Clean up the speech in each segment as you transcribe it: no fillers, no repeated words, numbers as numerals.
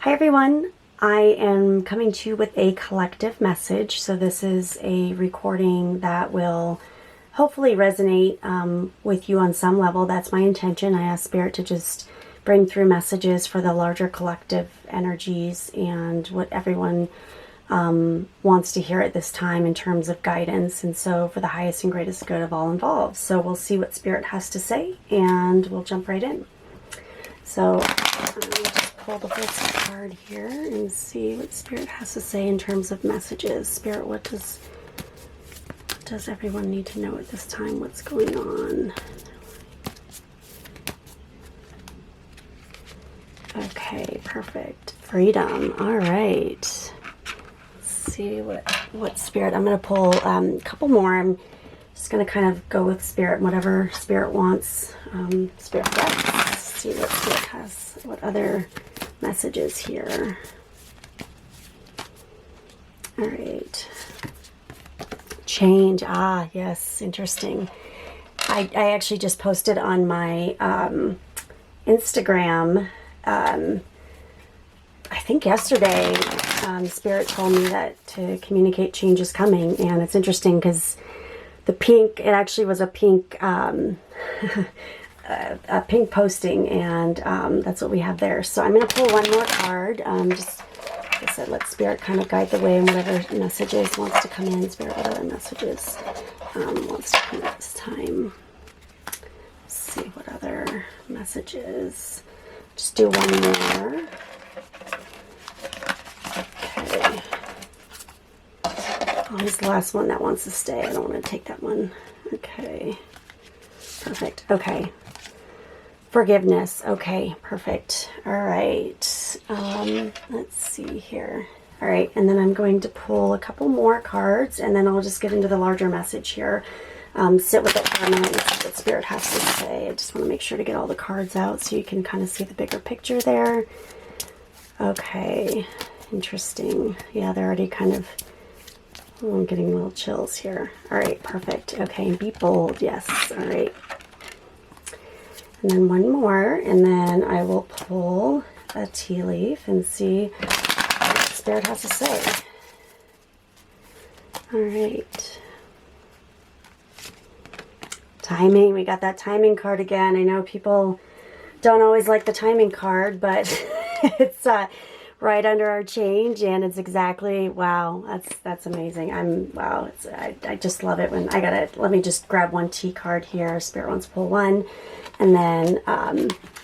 Hi everyone, I am coming to you with a collective message. So this is a recording that will hopefully resonate with you on some level. That's my intention. I ask Spirit to just bring through messages for the larger collective energies and what everyone wants to hear at this time in terms of guidance, and so for the highest and greatest good of all involved. So we'll see what Spirit has to say and we'll jump right in. So just pull the whole card here and see what Spirit has to say in terms of messages. Spirit, what does everyone need to know at this time? What's going on? Okay, perfect. Freedom. All right. Let's see what Spirit. I'm going to pull a couple more. I'm just going to kind of go with Spirit, whatever Spirit wants. Spirit, let's see what Spirit has. What other messages here? All right. Change. Ah, yes. Interesting. I actually just posted on my Instagram. I think yesterday, Spirit told me that to communicate change is coming, and it's interesting because the pink. It actually was a pink. A pink posting, and that's what we have there. So I'm going to pull one more card. Just like I said, let Spirit kind of guide the way, and whatever messages wants to come in. Spirit, what other messages wants to come in at this time? Let's see what other messages. Just do one more. Okay. Oh, here's the last one that wants to stay. I don't want to take that one. Okay. Perfect. Okay. Forgiveness. Okay, perfect. All right. Let's see here. All right, and then I'm going to pull a couple more cards, and then I'll just get into the larger message here. Sit with it for a minute and see what Spirit has to say. I just want to make sure to get all the cards out so you can kind of see the bigger picture there. Okay, interesting. Yeah, they're already kind of... Oh, I'm getting little chills here. All right, perfect. Okay, and be bold. Yes. All right. And then one more, and then I will pull a tea leaf and see what Spirit has to say. All right. Timing. We got that timing card again. I know people don't always like the timing card, but it's right under our change, and it's exactly, wow, that's amazing. Wow, I just love it when let me just grab one tea card here. Spirit wants to pull one, and then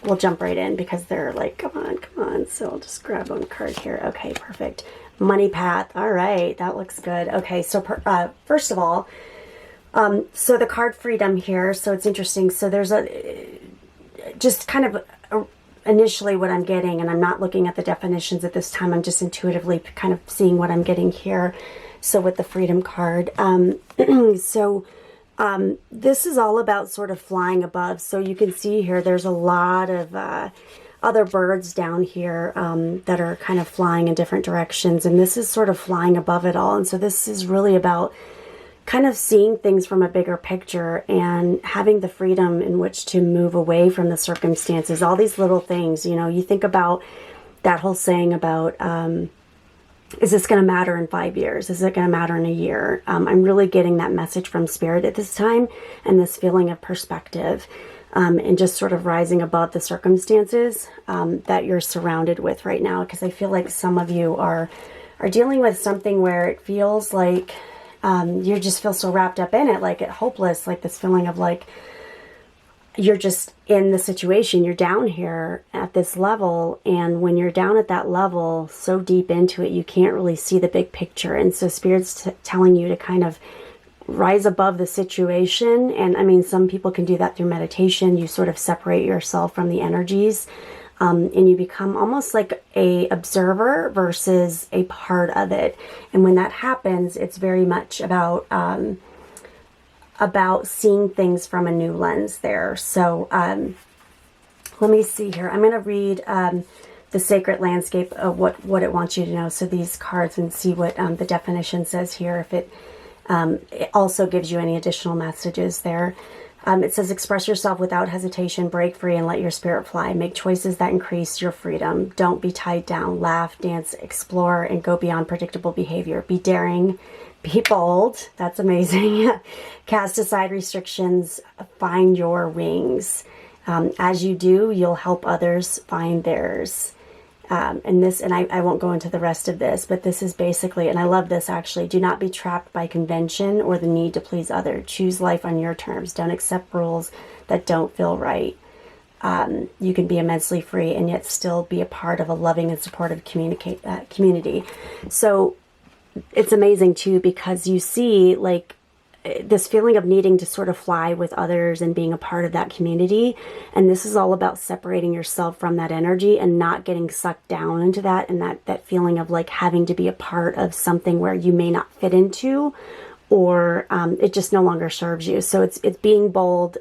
we'll jump right in because they're like, come on. So I'll just grab one card here. Okay, perfect. Money path. All right, that looks good. Okay, so first of all, so the card freedom here, so it's interesting. So there's just kind of initially what I'm getting, and I'm not looking at the definitions at this time, I'm just intuitively kind of seeing what I'm getting here. So with the freedom card, this is all about sort of flying above. So you can see here there's a lot of other birds down here that are kind of flying in different directions, and this is sort of flying above it all. And so this is really about kind of seeing things from a bigger picture and having the freedom in which to move away from the circumstances, all these little things. You know, you think about that whole saying about, is this going to matter in 5 years? Is it going to matter in a year? I'm really getting that message from Spirit at this time, and this feeling of perspective, and just sort of rising above the circumstances that you're surrounded with right now. Because I feel like some of you are dealing with something where it feels like, you just feel so wrapped up in it, like it hopeless, like this feeling of like you're just in the situation, you're down here at this level, and when you're down at that level so deep into it, you can't really see the big picture. And so Spirit's telling you to kind of rise above the situation. And I mean, some people can do that through meditation. You sort of separate yourself from the energies, and you become almost like a observer versus a part of it. And when that happens, it's very much about seeing things from a new lens there. So let me see here. I'm going to read the sacred landscape of what it wants you to know. So these cards, and see what the definition says here. If it also gives you any additional messages there. It says, express yourself without hesitation, break free, and let your spirit fly. Make choices that increase your freedom. Don't be tied down. Laugh, dance, explore, and go beyond predictable behavior. Be daring, be bold. That's amazing. Cast aside restrictions. Find your wings. As you do, you'll help others find theirs. And I won't go into the rest of this, but this is basically, and I love this actually, do not be trapped by convention or the need to please others. Choose life on your terms. Don't accept rules that don't feel right. You can be immensely free and yet still be a part of a loving and supportive community. So it's amazing too, because you see like this feeling of needing to sort of fly with others and being a part of that community. And this is all about separating yourself from that energy and not getting sucked down into that, and that feeling of like having to be a part of something where you may not fit into, or it just no longer serves you. So it's being bold,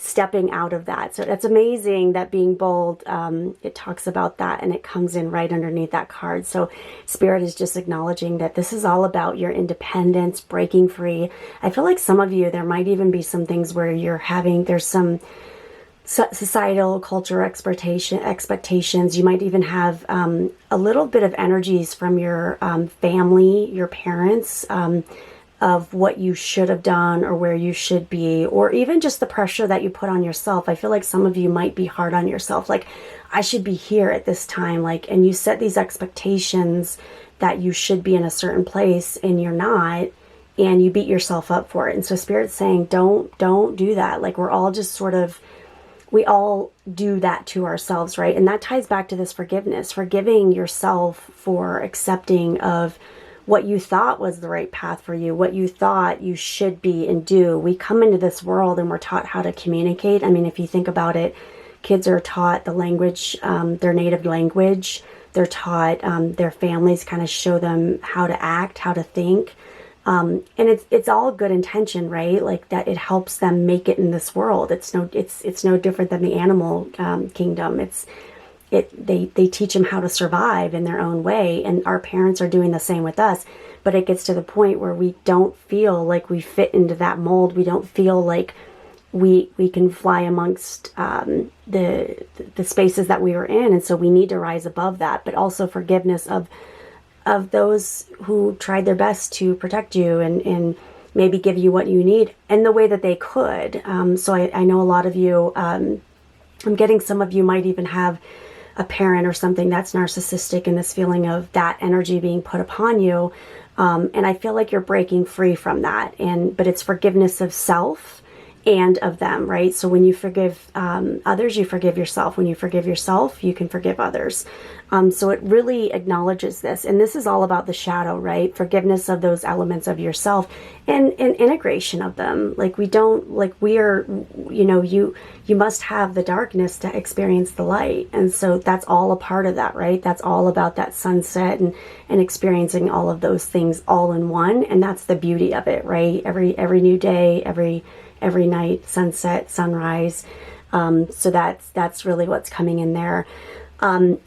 stepping out of that. So it's amazing that being bold, it talks about that, and it comes in right underneath that card. So Spirit is just acknowledging that this is all about your independence, breaking free. I feel like some of you, there might even be some things where there's some societal culture expectations. You might even have a little bit of energies from your family, your parents, of what you should have done or where you should be, or even just the pressure that you put on yourself. I feel like some of you might be hard on yourself. Like, I should be here at this time. Like, and you set these expectations that you should be in a certain place and you're not, and you beat yourself up for it. And so Spirit's saying, don't do that. Like, we're all just sort of, we all do that to ourselves, right? And that ties back to this forgiveness, forgiving yourself for accepting of what you thought was the right path for you, what you thought you should be and do. We come into this world and we're taught how to communicate. I mean, if you think about it, kids are taught the language, their native language. They're taught, their families kind of show them how to act, how to think. And it's all good intention, right? Like that it helps them make it in this world. It's no different than the animal kingdom. They teach them how to survive in their own way, and our parents are doing the same with us. But it gets to the point where we don't feel like we fit into that mold. We don't feel like we can fly amongst the spaces that we were in, and so we need to rise above that. But also forgiveness of those who tried their best to protect you and maybe give you what you need in the way that they could. So I know a lot of you. I'm getting some of you might even have a parent or something that's narcissistic, and this feeling of that energy being put upon you. And I feel like you're breaking free from that. But it's forgiveness of self and of them, right? So when you forgive others, you forgive yourself. When you forgive yourself, you can forgive others. So it really acknowledges this. And this is all about the shadow, right? Forgiveness of those elements of yourself and integration of them. Like you must have the darkness to experience the light. And so that's all a part of that, right? That's all about that sunset and experiencing all of those things all in one. And that's the beauty of it, right? Every new day, every night, sunset, sunrise. So that's really what's coming in there. And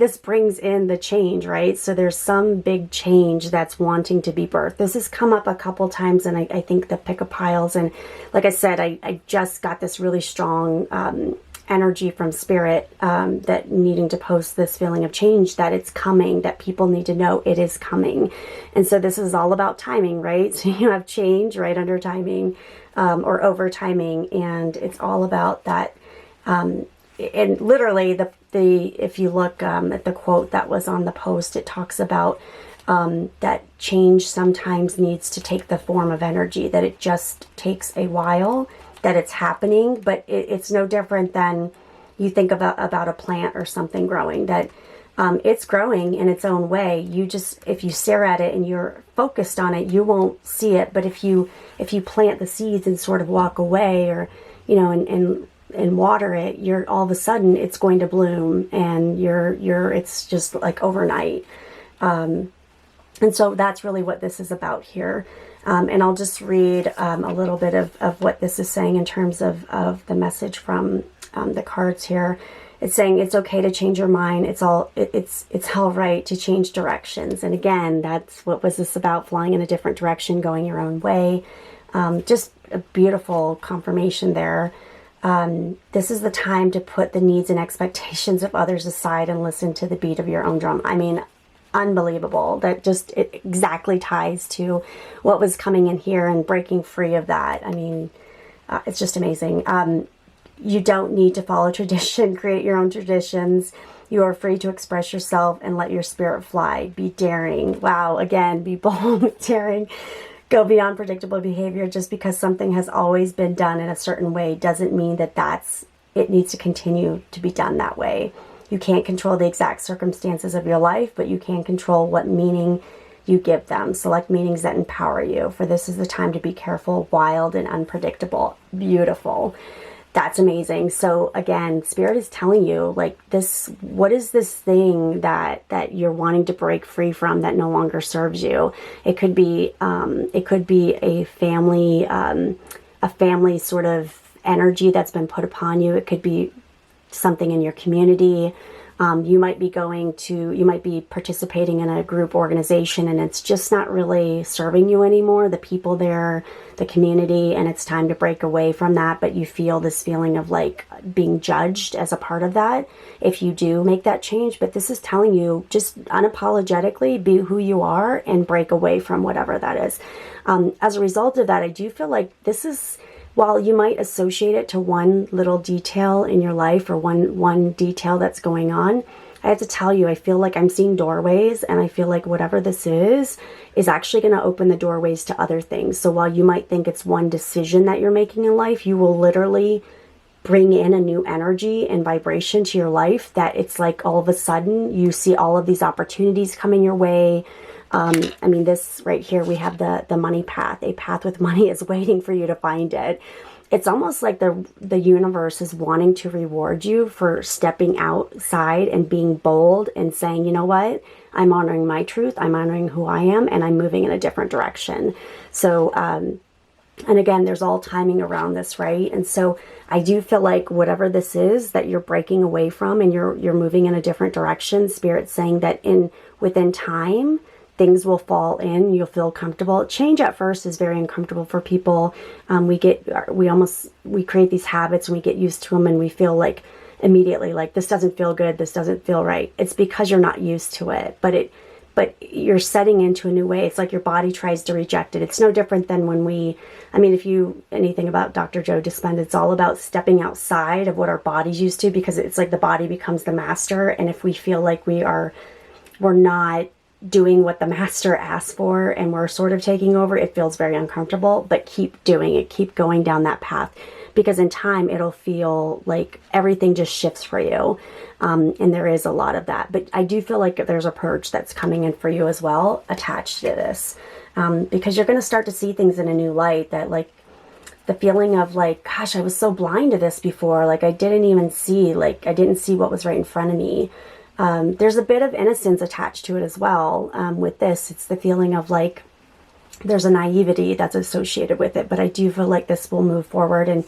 this brings in the change, right? So there's some big change that's wanting to be birthed. This has come up a couple times, and I think the pick of piles. And like I said, I just got this really strong energy from Spirit that needing to post this feeling of change, that it's coming, that people need to know it is coming. And so this is all about timing, right? So you have change right under timing, or over timing, and it's all about that. And literally, if you look at the quote that was on the post, it talks about that change sometimes needs to take the form of energy, that it just takes a while, that it's happening, but it's no different than you think about a plant or something growing, that it's growing in its own way. You just, if you stare at it and you're focused on it, you won't see it. But if you plant the seeds and sort of walk away, or and water it, you're all of a sudden it's going to bloom, and it's just like overnight. And so that's really what this is about here. And I'll just read a little bit of what this is saying in terms of the message from the cards here. It's saying it's okay to change your mind. It's all right to change directions. And again, that's what was this about, flying in a different direction, going your own way. Just a beautiful confirmation there. This is the time to put the needs and expectations of others aside and listen to the beat of your own drum. I mean, unbelievable. That just, it exactly ties to what was coming in here and breaking free of that. I mean, it's just amazing. You don't need to follow tradition. Create your own traditions. You are free to express yourself and let your spirit fly. Be daring. Wow. Again, be bold, daring. Go beyond predictable behavior. Just because something has always been done in a certain way doesn't mean that it needs to continue to be done that way. You can't control the exact circumstances of your life, but you can control what meaning you give them. Select meanings that empower you, for this is the time to be careful, wild, and unpredictable. Beautiful. That's amazing. So again, Spirit is telling you, like, this, what is this thing that you're wanting to break free from that no longer serves you? It could be a family sort of energy that's been put upon you. It could be something in your community. You might be participating in a group organization and it's just not really serving you anymore, the people there, the community, and it's time to break away from that. But you feel this feeling of like being judged as a part of that if you do make that change. But this is telling you, just unapologetically be who you are and break away from whatever that is. As a result of that, I do feel like this is, while you might associate it to one little detail in your life or one detail that's going on, I have to tell you, I feel like I'm seeing doorways, and I feel like whatever this is actually going to open the doorways to other things. So while you might think it's one decision that you're making in life, you will literally bring in a new energy and vibration to your life that it's like all of a sudden you see all of these opportunities coming your way. I mean, this right here, we have the money path. A path with money is waiting for you to find it. It's almost like the universe is wanting to reward you for stepping outside and being bold and saying, you know what, I'm honoring my truth, I'm honoring who I am, and I'm moving in a different direction. So, and again, there's all timing around this, right? And so I do feel like whatever this is that you're breaking away from and you're moving in a different direction, Spirit's saying that within time, things will fall in, you'll feel comfortable. Change at first is very uncomfortable for people. We create these habits and we get used to them and we feel like immediately like, this doesn't feel good, this doesn't feel right. It's because you're not used to it, but you're setting into a new way. It's like your body tries to reject it. It's no different than when if you anything about Dr. Joe Dispenza, it's all about stepping outside of what our body's used to, because it's like the body becomes the master. And if we feel like we're not doing what the master asks for and we're sort of taking over, it feels very uncomfortable. But keep doing it, keep going down that path, because in time it'll feel like everything just shifts for you. And there is a lot of that, but I do feel like there's a purge that's coming in for you as well attached to this, because you're going to start to see things in a new light. That like the feeling of like, gosh, I was so blind to this before, like I didn't see what was right in front of me. There's a bit of innocence attached to it as well. With this, it's the feeling of like, there's a naivety that's associated with it, but I do feel like this will move forward and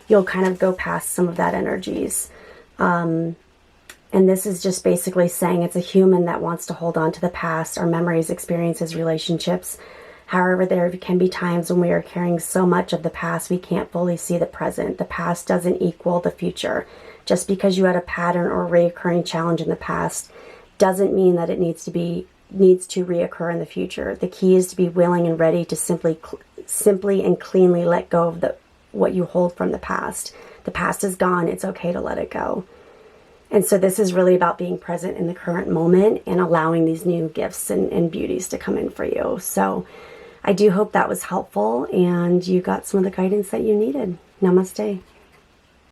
you'll kind of go past some of that energies. And this is just basically saying it's a human that wants to hold on to the past, our memories, experiences, relationships. However, there can be times when we are carrying so much of the past, we can't fully see the present. The past doesn't equal the future. Just because you had a pattern or reoccurring challenge in the past doesn't mean that it needs to reoccur in the future. The key is to be willing and ready to simply and cleanly let go of what you hold from the past. The past is gone. It's okay to let it go. And so this is really about being present in the current moment and allowing these new gifts and beauties to come in for you. So I do hope that was helpful and you got some of the guidance that you needed. Namaste.